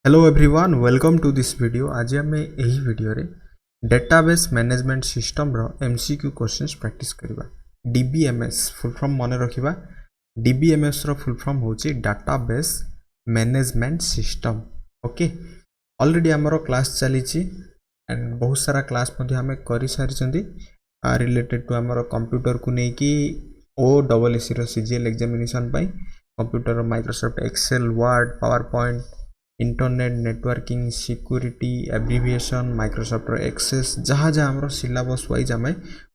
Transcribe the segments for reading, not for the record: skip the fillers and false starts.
Hello everyone welcome to this video. आज आम यही वीडियो रे डेटाबेस मैनेजमेंट सिस्टम रो एमसीक्यू क्वेश्चंस प्रैक्टिस करबा। डीबीएमएस फुल फॉर्म मन रखिबा। डीबीएमएस रो फुल फॉर्म होची database management system. Okay, already हमरो क्लास चली ची एंड बहुत सारा क्लास मध्ये हमें करि सारी चंदी रिलेटेड टू हमरो कंप्यूटर को नै कि ओडब्ल्यूएससी रो सीजीएल एग्जामिनेशन पाई computer Microsoft Excel Word PowerPoint internet networking security abbreviation Microsoft Access जहाँ जहाँ आम सिलेबस वाइज आम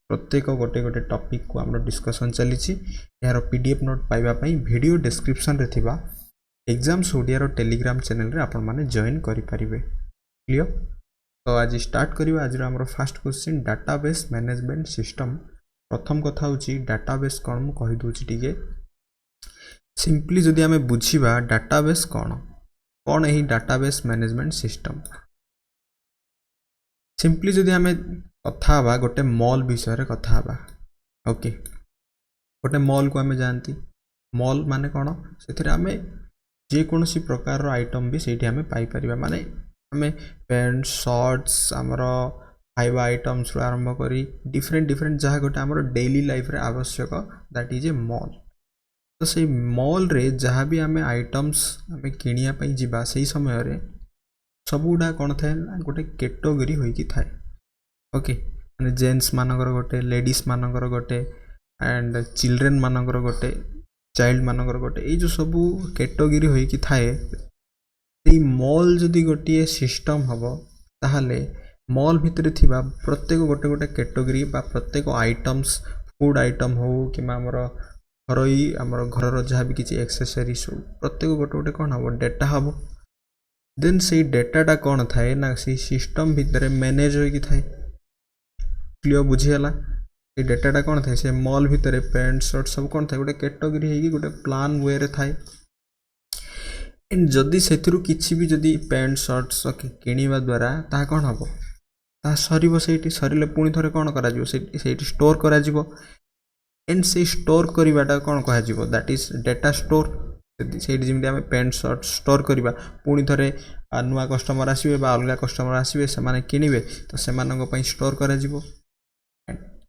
प्रत्येक गोटे गोटे टॉपिक को आम डिस्कशन चली यार पीडीएफ नोट पाइबापी वीडियो डिस्क्रिप्शन रे थिबा एग्जाम्स ओडिया रो टेलीग्राम चैनल रे आपण माने जॉइन करि परिबे। क्लियर? तो आज स्टार्ट करिवा। आज आम first question database management system. प्रथम कथा होची डेटाबेस कोन मु कहि दोची टिके सिंपली जदि आमे बुझिबा डेटाबेस कोन कौन यही डाटाबेस मैनेजमेंट सिस्टम। सिंपली जदि हमें कथा बा गोटे मॉल विषय रे कथा बा। ओके, गोटे मॉल को हमें जानती मॉल माने कौन से आमे जे कौन सी प्रकार रो आइटम भी सेठी हमें पाई परिबा। माने हमें पैंट शर्ट्स आमर खाइबा आइटम्स रो आरंभ करी डिफरेंट डिफरेंट जहाँ गोटे आमर डेली लाइफ रे आवश्यक दैट इज ए मॉल। तो से मॉल रे जहाँ भी आमे आइटम्स आमे किनिया पई जिबा सही समय रे सब गुडा कौन थाए ना गोटे कैटेगरी होई कि थाए। ओके, माने जेंट्स मानकर गोटे लेडीज मानकर गोटे एंड चिल्ड्रेन मानकर गोटे चाइल्ड मानकर गोटे ए जो सब कैटेगरी होई कि थाए। ए मॉल जदी गोटे सिस्टम हबो ताहाले मॉल भितरे थिबा प्रत्येक गोटे गोटे कैटेगरी बा प्रत्येक आइटम्स फूड आइटम हो कि हमर घरई आमर घर जहाँ भी किसी एक्सेसरीज हो प्रत्येक गोटे गोटे कौन हम डेटा हम देन से डेटाटा कौन थाए ना से सिस्टम भितर मैनेज होगी थाए। क्लियर बुझीगला? ये डेटाटा कौन थाए से मॉल भितर पैंट शर्ट सब कौन थाए गोटे कैटेगरी होगी गोटे प्लान वे रे थाए। एंड जदि सेथिरु किछि भी जदि पैंट शर्ट्स किनिबा द्वारा ता कौन हम ता सरीबो सेठी सरीले पुणी थरे कौन करा जिवो सेठी स्टोर करा जिवो एंड से स्टोर करिवाटा कौन कहा जिवो दैट इज डेटा स्टोर। से जमी आम पैंट शर्ट स्टोर करवा पुणी थे नुआ कस्टमर आसवे बा अलग कस्टमर आसवे से माने किनिबे तो से स्टोर करा जिवो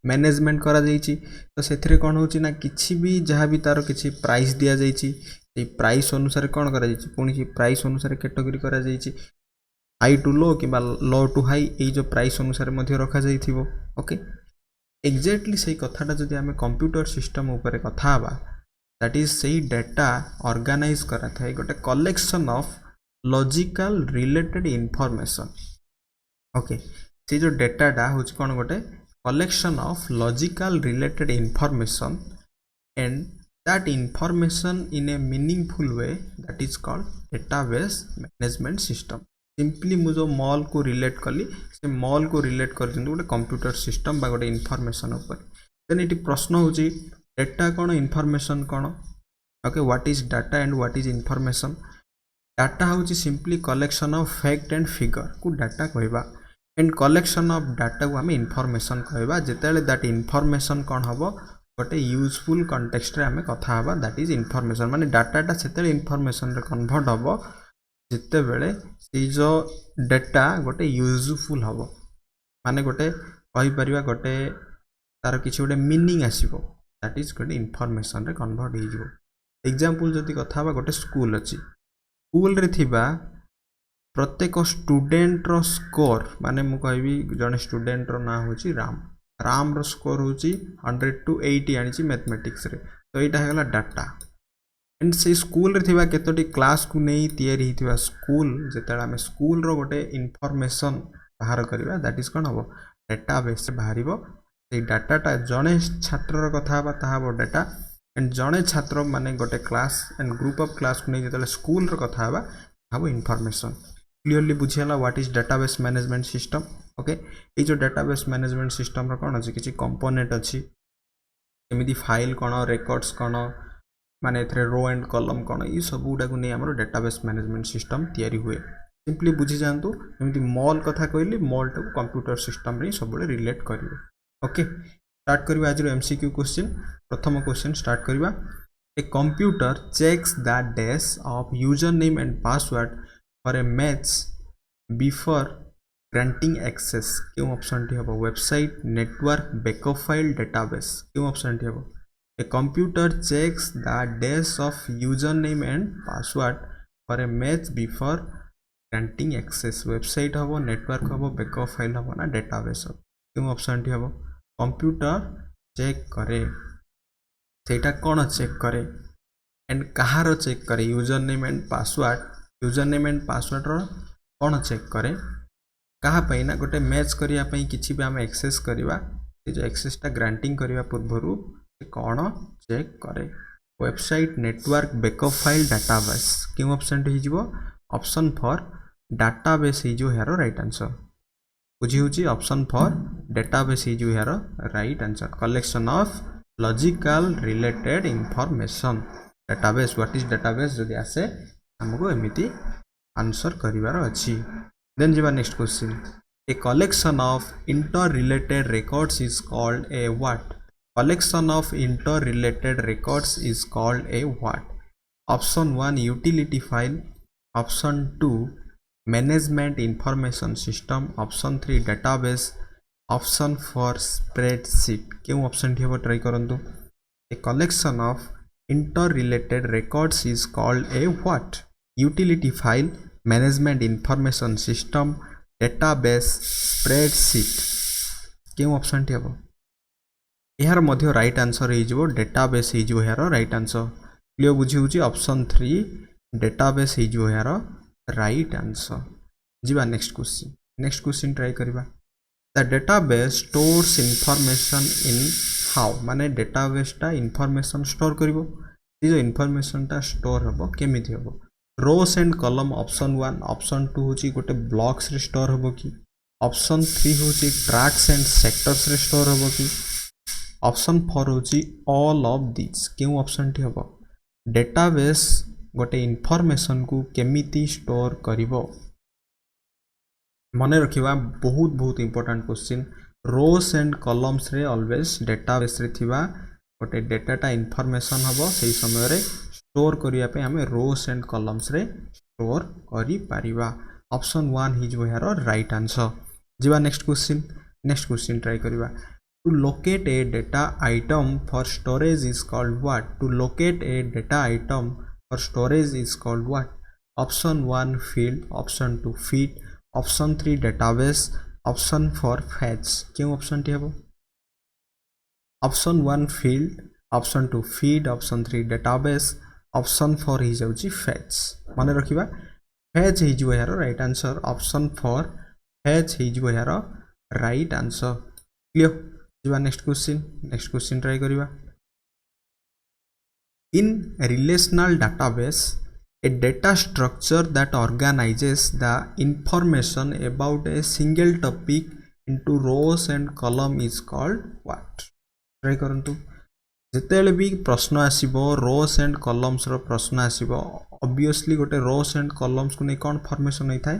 मैनेजमेंट करा जाइछि। तो से कौन होची ना किछि भी जहाँ भी तार किछि प्राइस दिया जाइछि ए प्राइस अनुसार कौन करा जाइछि पुणी प्राइस अनुसार कैटेगरी करा जाइछि हाई टू लो कि लो टू हाई ए जो प्राइस अनुसार मध्य रखा जाइथिबो। ओके, एक्जेक्टली सही कथाटा जदि आमे कंप्यूटर सिस्टम ऊपर कथा हबा दैट इज सही डेटा ऑर्गेनाइज करा थाए गोटे collection of logical related information. Okay, से जो डेटाटा होच कोन गोटे collection of logical related information and that information in A meaningful way that is called database management system. Simply मुझे मॉल को रिलेट कली से मॉल को रिलेट कर गोटे कंप्यूटर सिस्टम बा गोटे इनफॉरमेशन ऊपर। देन ये प्रश्न होची डेटा कौन इनफॉरमेशन कौन। Okay, what is data and what is information. Data होची simply collection of fact and figure को डाटा कहबा एंड कलेक्शन ऑफ डाटा को हमें इनफॉरमेशन कहबा जेतेले दैट इनफॉरमेशन कौन हबो गोटे यूजफुल कॉन्टेक्स्ट रे हमें कथा हबा दैट इज इनफॉरमेशन। माने डाटाटा सेतेले इनफॉरमेशन रे कन्वर्ट हबो जिते बेले से जो डेटा गोटे यूजफुल हम माने गोटे कहि परिबा गोटे तार किसी गोटे मीनिंग आसीबो दैट इज गोटे इनफॉरमेशन रे कन्वर्ट हो जिवो। एग्जांपल जदि कथा बा गोटे स्कूल अछि स्कूल रे थिबा प्रत्येक स्टूडेंट रो स्कोर माने मु कहबी जने स्टूडेंट रो ना होची राम रो स्कोर होची 100 to 80 आनिची मैथमेटिक्स रे। तो एटा हेगला डाटा एंड से स्कूल रे थिबा केतोटी क्लास को नहीं तैयारी हिथिबा स्कूल जेतेला हमें स्कूल रो गोटे इनफॉरमेशन बाहर करबा दैट इज कोन हबो डेटाबेस से बाहरिबो। से डाटाटा जणे छात्र रो कथा बा ताहा बो डाटा एंड जणे छात्र माने गोटे class and group of class को नहीं जेतेला स्कूल रो कथा बा हबो इनफॉरमेशन। क्लियरली बुझियाला what is database management system. Okay, ए जो डेटाबेस मैनेजमेंट सिस्टम रो कोन अछि किछि कंपोनेंट अछि एमिति फाइल कोन रिकॉर्ड्स कोन माने एथरे रो एंड कॉलम कोन ई सब गुडा को नै हमरो डेटाबेस मैनेजमेंट सिस्टम तयारी हुए। सिंपली बुझी जानतु एमिति मॉल कथा कहली मॉल टा कंप्यूटर सिस्टम रे सब रिलेट करिवे। ओके, स्टार्ट करबा आज रो एमसीक्यू क्वेश्चन। प्रथम क्वेश्चन स्टार्ट करबा a computer checks the days of user name and password for a match before granting access क्यों ऑप्शन टी हम website network backup file database क्यों ऑप्शन टी हम a computer checks the days of user name and password for a match before granting access website हम network हम backup file हम ना डेटाबेस हम क्यों ऑप्शन टी हम कंप्यूटर चेक करे सेटा कौन चेक करे एंड कहार चेक करे यूजर नेम एंड पासवर्ड रो कौन चेक करे कहा पई ना गोटे मैच करिया पई किछि भी हम एक्सेस करबा से जो एक्सेस टा ग्रांटिंग करबा पूर्वरु से कौन चेक करे website network backup file database क्यों ऑप्शन टी हिजबो ऑप्शन फॉर डाटाबेस हिजो हेरो राइट आंसर बुझी होची ऑप्शन फॉर डेटाबेस हिजो हेरो right answer collection of logical related information database what is database जदि आसे हमको एमिति आंसर करिवार अछि देन जिबा next question a collection of inter related records is called a what collection of inter related records is called a what option 1 utility file option 2 management information system option 3 database option 4 spreadsheet क्यों option टी हम try करंतु a collection of interrelated records is called a what utility file management information system database spreadsheet क्यों option टी हम यार मध्य right answer हो database हो यार राइट आंसर क्लियर बुझी होची ऑप्शन 3 डेटाबेस हो यार राइट आंसर जीवा नेक्स्ट क्वेश्चन ट्राई करबा the database stores information in how माने डेटाबेस टा इंफॉर्मेशन स्टोर करिवो ये जो इंफॉर्मेशन टा स्टोर हबो केमिति हबो रोस एंड कॉलम ऑप्शन 1 ऑप्शन 2 होची गोटे ब्लॉक्स रे स्टोर हबो की ऑप्शन 3 होची ट्रैक्स एंड सेक्टर्स रे स्टोर हबो की ऑप्शन 4 होची ऑल ऑफ दिस क्यों ऑप्शन टी हबो डेटाबेस गोटे इंफॉर्मेशन को केमिति स्टोर करिवो मने रखिबा बहुत important question rows and columns रे ऑलवेज डेटाबेस रे थिबा गोटे डेटाटा इंफॉर्मेशन हबो सेही समय रे स्टोर करिया पे हमें रोस एंड कॉलम्स रे स्टोर करि पारिबा ऑप्शन 1 हिज यार राइट आंसर जीवा नेक्स्ट क्वेश्चन ट्राई करिबा to locate a data item for storage is called what to locate a data item for storage is called what option 1 field option 2 feed option 3 database option 4 fetch क्यों option टी हबो option 1 field option 2 feed option 3 database option 4 ही जाउची फैच माने रखिबा फैच ही जो यार राइट आंसर ऑप्शन 4 फैच ही जो यार राइट आंसर क्लियर जीवा नेक्स्ट क्वेश्चन ट्राई करिबा in relational database a data structure that organizes the information about a single topic into rows and column is called what try करंतु जेतेले भी प्रश्न आसीबो रोस and columns रो प्रश्न आसीबो ऑब्वियसली गोटे रोस and columns को नै कोन formation नै थाए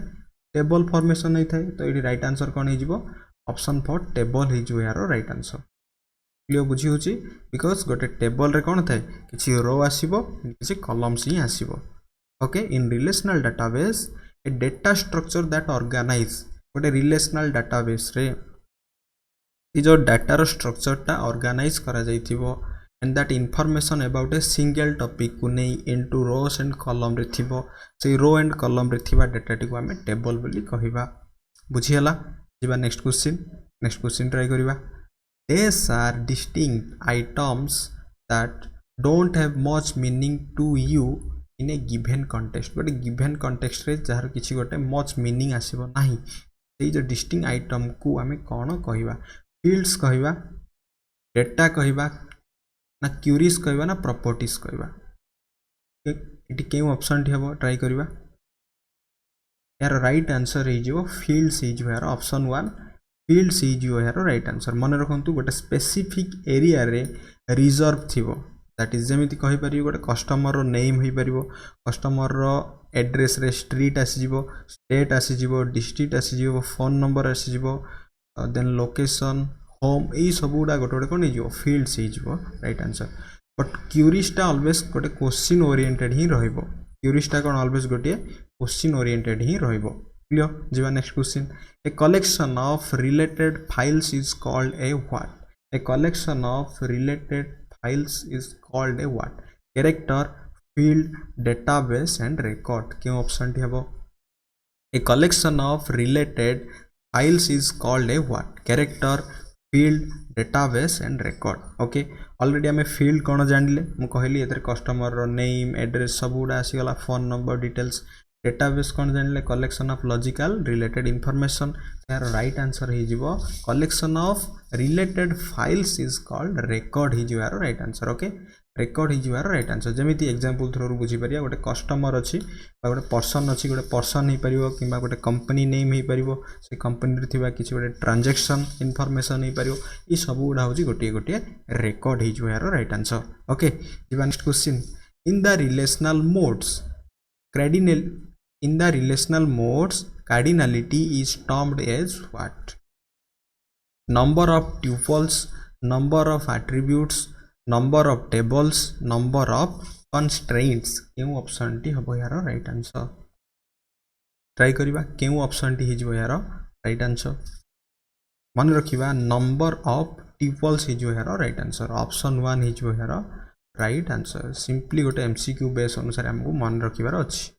टेबल फॉर्मेशन नै थाए तो एडी राइट आंसर कोन हे जिवो ऑप्शन 4 टेबल हे जो यार राइट आंसर क्लियर बुझी होची बिकॉज़ गोटे टेबल रे कोन थाए किछि रो आसीबो किछि कॉलम्स ही आसीबो okay in relational database a data structure that organize गोटे रिलेशनल database रे ये जो डाटा रो स्ट्रक्चर टा ऑर्गेनाइज करा जाइथिबो and that information about a single topic को नै इनटू रोस एंड कॉलम रे थिबो से रो एंड कॉलम रे थिबा डाटा टी को हमें टेबल बोली कहिबा बुझियला जिबा नेक्स्ट क्वेश्चन ट्राई करिबा these are distinct items that don't have much meaning to you in a given context गोटे गिवन कंटेक्स्ट रे जार किछि गोटे मच मीनिंग आसीबो नाही सेही जो डिस्टिंक्ट आइटम को हमें कोन कहिबा फील्ड्स कहिबा डेटा कहिबा ना क्वेरीज कहिबा ना प्रॉपर्टीज कहिबा एटी केउ ऑप्शन ठी हबो ट्राई करिबा यार राइट आंसर हे जो फील्ड्स हे जो यार ऑप्शन 1 फील्ड्स हे जो यार राइट आंसर मन रखंतु गोटे स्पेसिफिक एरिया रे रिजर्व थिबो दैट इज जेमिति कहि परियो गोटे कस्टमर रो नेम होई परियो कस्टमर रो एड्रेस रे स्ट्रीट आसी जिवो स्टेट आसी जिवो डिस्ट्रिक्ट आसी जिवो फोन नंबर आसी जिवो देन लोकेशन होम ए सबुडा गोटे कोन जिवो फील्ड्स हे जिवो राइट आंसर बट क्वेरीज टा ऑलवेज गोटे क्वेश्चन ओरिएंटेड ही रहइबो क्यूरीटा कौन ऑलवेज गोटे क्वेश्चन ओरिएंटेड ही रहिबो क्लियर जीवा next question a collection of related files is called a what a collection of related files is called a what character field database and record क्यों option टी हबो a collection of related files is called a what character field database and record okay already आम field कौन जानले मु कहली एतर customer name address सब गुड़ा आसीगला फोन नंबर डिटेल्स डेटाबेस कौन जानले collection of logical related information यार राइट आंसर ही जीवो collection of related files is called record ही जीव यार राइट आंसर ओके रिकॉर्ड ही जीवार राइट आंसर जमीती एग्जांपल थ्रू बुझी परिया गोटे कस्टमर अच्छी गोटे पर्सन अच्छी गोटे पर्सन हो पार कि गोटे कंपनी नेम हो पार से कंपनी रे थिबा किछि गोटे ट्रांजैक्शन इनफॉरमेशन हो पार ये सब गुड़ा हूँ गोटे गोटे रिकॉर्ड हो यार राइट आंसर ओके जीवा next question in the relational modes cardinal in the relational modes cardinality is termed as what number of tuples number of attributes number of tables number of constraints क्यों option टी हम यार right answer try करवा क्यों option T हो यार right answer मन रखा नंबर ऑफ ट्यूपल्स हो यार राइट आंसर ऑप्शन 1 हो यार राइट आंसर सिंपली गोटे एमसीक्यू बेस अनुसार हमको मन रखिबार अछि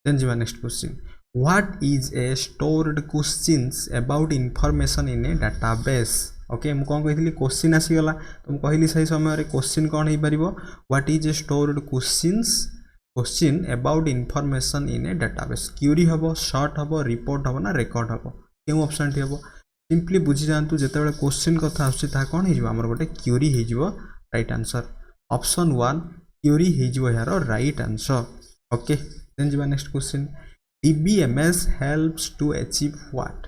देन जीवा next question what is a stored questions about information in a database okay मु कौन कही क्वेश्चन आसीगला तो मुझे कहली सही समय क्वेश्चन कौन हो पार what is a stored question about information in a database query हम शॉर्ट हम रिपोर्ट हम ना रिकॉर्ड हम क्यों ऑप्शन टी हम सिंपली बुझी जातु जिते क्वेश्चन कथा आसा कौन हो गोटे क्यूरी हो राइट आंसर ऑप्शन 1 क्यूरी हो यार राइट आंसर ओके देन जीवा next question DBMS helps to achieve what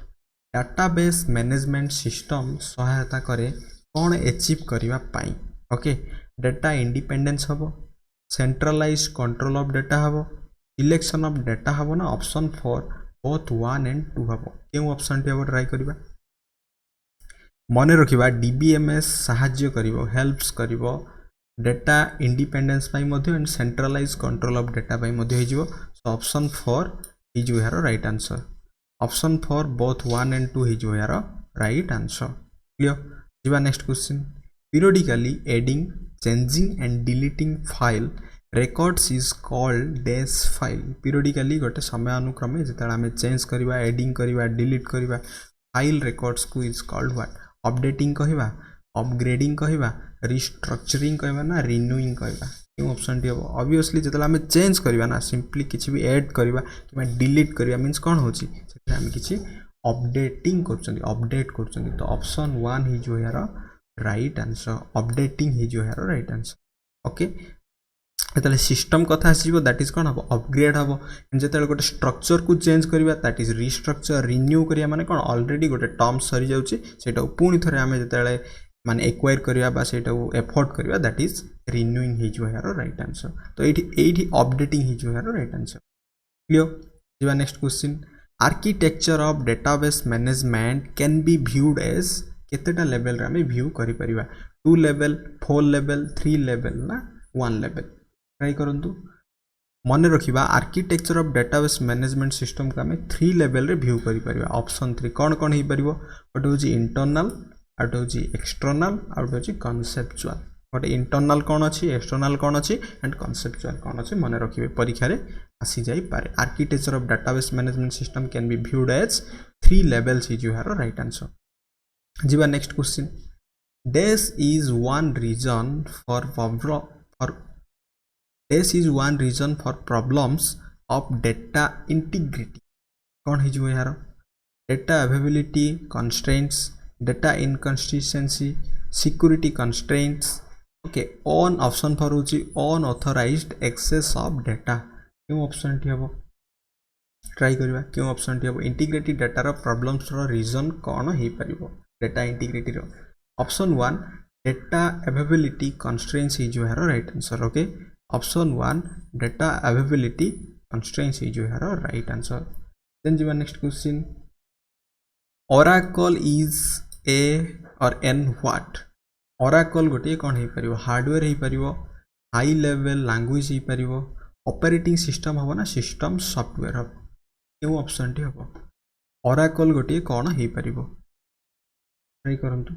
database management system सहायता करे कौन अचीव करबा पाई ओके डेटा इंडिपेंडेंस हम सेंट्रलाइज कंट्रोल ऑफ डेटा हम सिलेक्शन ऑफ डेटा हम ना ऑप्शन 4 बोथ 1 and 2 हम क्यों ऑप्शन टी हम ट्राई करबा मन रखिबा डीबीएमएस सहाय्य करिवो हेल्प्स करिवो डेटा इंडिपेंडेंस पाई मध्ये and centralise control of data पाई मध्ये हिजो सो ऑप्शन 4 हिजो यार right answer option 4 both 1 and 2 हिजो यार राइट आंसर क्लियर जीवा next question periodically adding changing and deleting file records is called dash file periodically गोटे समय अनुक्रमे जेता आमे चेंज करबा एडिंग करबा डिलीट करबा फाइल records को इज कॉल्ड व्हाट अपडेटिंग कहबा अपग्रेडिंग कहबा रिस्ट्रक्चरिंग कहबा ना रिन्यूइंग कहबा क्यों ऑप्शन टी हम ऑब्वियसली जेता आमे चेंज करबा ना सिंपली किछि भी ऐड करबा कि डिलीट करबा मींस कोन होची सेटा आमे किछि अपडेटिंग करछन अपडेट करछन तो ऑप्शन 1 ही जो यार राइट आंसर अपडेटिंग ही जो यार राइट आंसर ओके एतले सिस्टम कथा आसीबो दैट इज कोन हम अपग्रेड हम जेते गोटे स्ट्रक्चर को चेंज करबा दैट इज रिस्ट्रक्चर रिन्यू करिया माने कोन ऑलरेडी गोटे टर्म सरी जाउची सेटा पुनी थरे आमे जेते माने एक्वायर करिया बा सेटा एफोर्ड करिया दैट इज रिन्यूइंग ही जो यार राइट आंसर तो एठी अपडेटिंग ही जो यार राइट आंसर क्लियर जीवा next question architecture of database management can be viewed as केतेटा लेवल रे आमे व्यू करि परिबा 2 लेवल 4 लेवल 3 लेवल ना 1 लेवल ट्राई करंतु मन रखिबा architecture of database management system का हमें 3 लेवल रे व्यू करि परिबा ऑप्शन 3 कोन कोन ही परिबो गोटे होची इंटरनल आउट होची एक्सटर्नल आउट होची कॉन्सेप्चुअल गोटे इंटरनल कोन अछि एक्सटर्नल कोन अछि एंड कॉन्सेप्चुअल कोन अछि मन रखिबे परीक्षा रे आसी जाई पारे architecture of database management system can be viewed as 3 levels is your right answer जीवा next question this is one reason for this is one reason for problems of data integrity कौन है जो यार data availability constraints data inconsistency security constraints okay on option for होची unauthorized access of data क्यों option टी हबो try करबा क्यों ऑप्शन टी हबो इंटीग्रिटी डाटा रो प्रॉब्लम्स रो रीजन कौन हे परिबो डेटा इंटीग्रिटी रो option 1 data availability constraints is your right answer okay option 1 data availability constraints is your right answer then जीवा next question Oracle is a or an what Oracle गोटे कौन हे परिबो हार्डवेयर हे परिबो हाई लेवल लैंग्वेज हे परिबो operating system हम ना सिस्टम सॉफ्टवेयर हम क्यों ऑप्शन टी हम ओराकल गोटे कौन हो पार ट्राई करंतु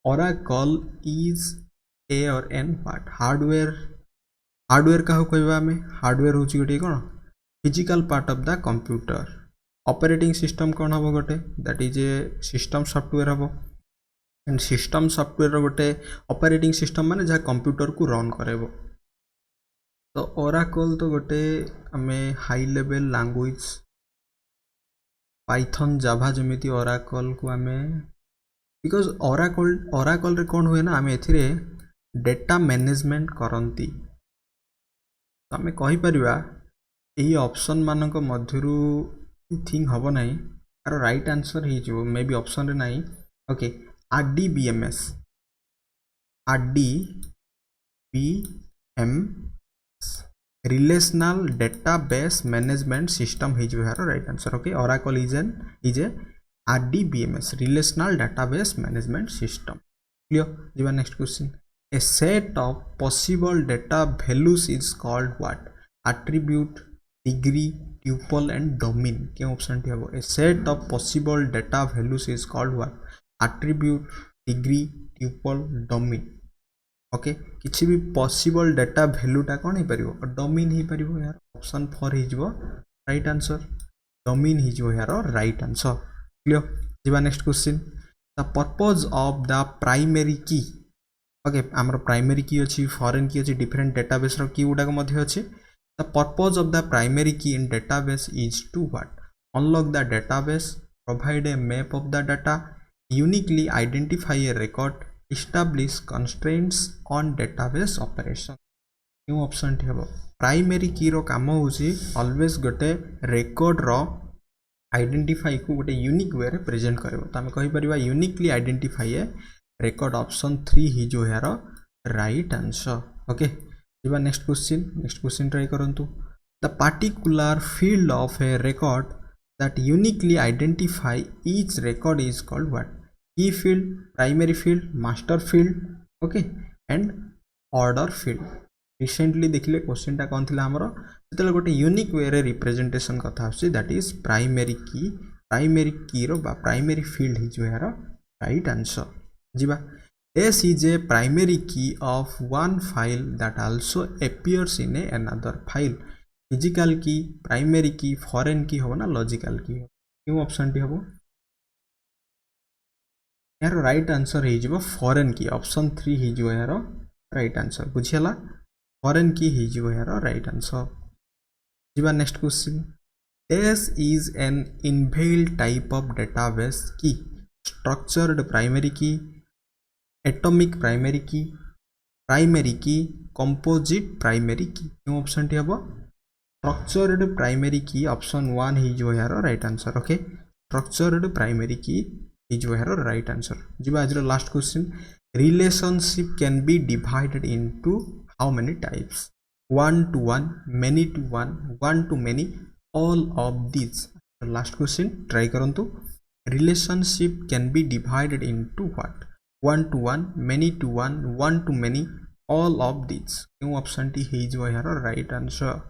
Oracle is a or N part hardware क्या कहवा आम हार्डवेयर हूँ गोटे कौन physical part of the computer operating system कौन हम गोटे that is a system software हम एंड सिस्टम सॉफ्टवेयर गोटे ऑपरेटिंग सिस्टम माने जहाँ कंप्यूटर को रन करेबो तो ओराकल तो गोटे आम high level language Python Java जमीती ओराकल को आम बिकॉज ओराकल रे कौन हुए ना आम एथिरे डेटा मैनेजमेंट करती तो आम कहीपर यही ऑप्शन मानक मध्यरु थिंक हम ना यार राइट आंसर हो मे बी ऑप्शन रे नहीं okay RDBMS relational database management system हो यार right answer okay Oracle is a RDBMS relational database management system clear जीवा next question a set of possible data values is called what attribute degree tuple and domain क्यों option टी हम a set of possible data values is called what attribute degree tuple domain okay किसी भी possible data वैल्यूटा कौन हो पार domain हो पार यार option 4 हो राइट आंसर डोमेन हो यार राइट आंसर क्लियर जीवा next question the purpose of the primary की ओके आमर प्राइमरी की अच्छी फॉरेन की अच्छी डिफरेंट डेटाबेस की गुड़ाक अच्छे the purpose of the primary key in database is to what unlock the database provide a map of the data uniquely identify a record establish constraints on database operation क्यों option टी हम primary key रो काम होची always गोटे record रो identify को गोटे unique way रे प्रेजेंट करबो त हम कहि परिबा uniquely identify a record option 3 ही जो यार राइट आंसर ओके जीवा नेक्स्ट क्वेश्चन ट्राई करंतु the particular field of a record that uniquely identify each record is called what key field primary field master field okay and order field recently देखिले question टा कौन थिला हमरो सेतले गोटे unique way रे representation कथा आछि दैट इज प्राइमरी की रो बा प्राइमरी फील्ड ही जो यार राइट आंसर जीवा दिस इज ए प्राइमरी की of one file that also appears in a another file physical की प्राइमरी की फॉरेन की हो ना लॉजिकल की हो क्यों ऑप्शन टी हो यार राइट आंसर हो फॉरेन की ऑप्शन 3 हो यार राइट आंसर बुझीला फॉरेन की हो यार राइट आंसर जीवा next question this is an inbuilt type of database की स्ट्रक्चर्ड प्राइमरी की एटॉमिक प्राइमरी की कंपोजिट प्राइमरी की क्यों ऑप्शन टी हम स्ट्रक्चर्ड प्राइमरी की ऑप्शन 1 हो यार right answer okay structured primary की जो है राइट आंसर जीवा आज last question relationship can be divided into how many types 1 to 1 many to 1 1 to many all of these last question try करंतु relationship can be divided into what 1 to 1 many to 1 1 to many all of these क्यों option T है जो यार right answer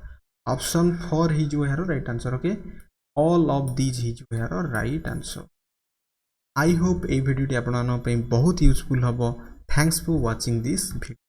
option 4 ही जो यार right answer okay all of these ही जो यार राइट आंसर आई होप ये वीडियो आपन बहुत यूजफुल हम thanks for watching this video.